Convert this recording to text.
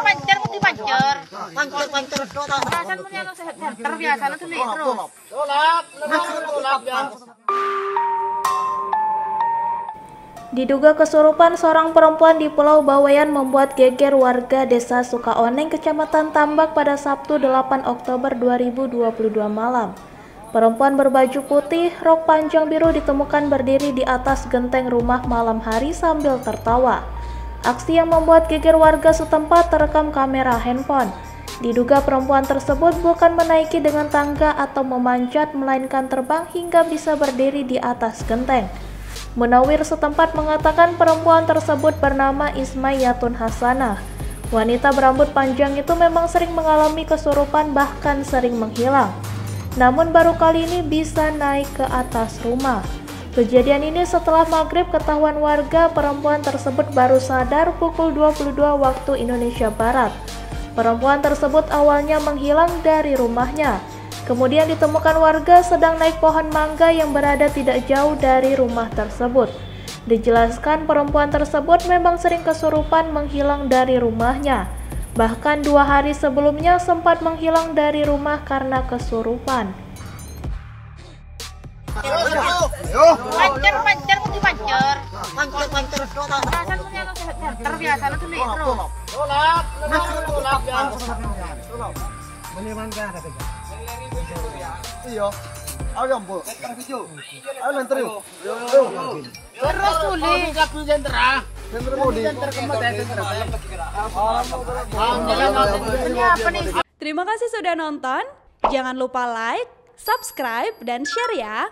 Pancer putih pancer. Pancer doang. Biasa punya lo sehat terbiasa nanti terus. Diduga kesurupan, seorang perempuan di Pulau Bawean membuat geger warga Desa Sukaoneng, Kecamatan Tambak pada Sabtu 8 Oktober 2022 malam. Perempuan berbaju putih, rok panjang biru ditemukan berdiri di atas genteng rumah malam hari sambil tertawa. Aksi yang membuat geger warga setempat terekam kamera handphone. Diduga perempuan tersebut bukan menaiki dengan tangga atau memanjat, melainkan terbang hingga bisa berdiri di atas genteng. Munawir setempat mengatakan perempuan tersebut bernama Ismayatun Hasanah. Wanita berambut panjang itu memang sering mengalami kesurupan, bahkan sering menghilang. Namun baru kali ini bisa naik ke atas rumah. Kejadian ini setelah maghrib ketahuan warga perempuan tersebut baru sadar pukul 22 waktu Indonesia Barat. Perempuan tersebut awalnya menghilang dari rumahnya. Kemudian ditemukan warga sedang naik pohon mangga yang berada tidak jauh dari rumah tersebut. Dijelaskan perempuan tersebut memang sering kesurupan menghilang dari rumahnya. Bahkan 2 hari sebelumnya sempat menghilang dari rumah karena kesurupan. Pancer putih pancer. Pancer doang. Biasa punya lo sehat terbiasa nanti terus. Iya. Ayo Bu. Ayo lantar yuk. Terus sulit. Terima kasih sudah nonton. Jangan lupa like, subscribe, dan share ya.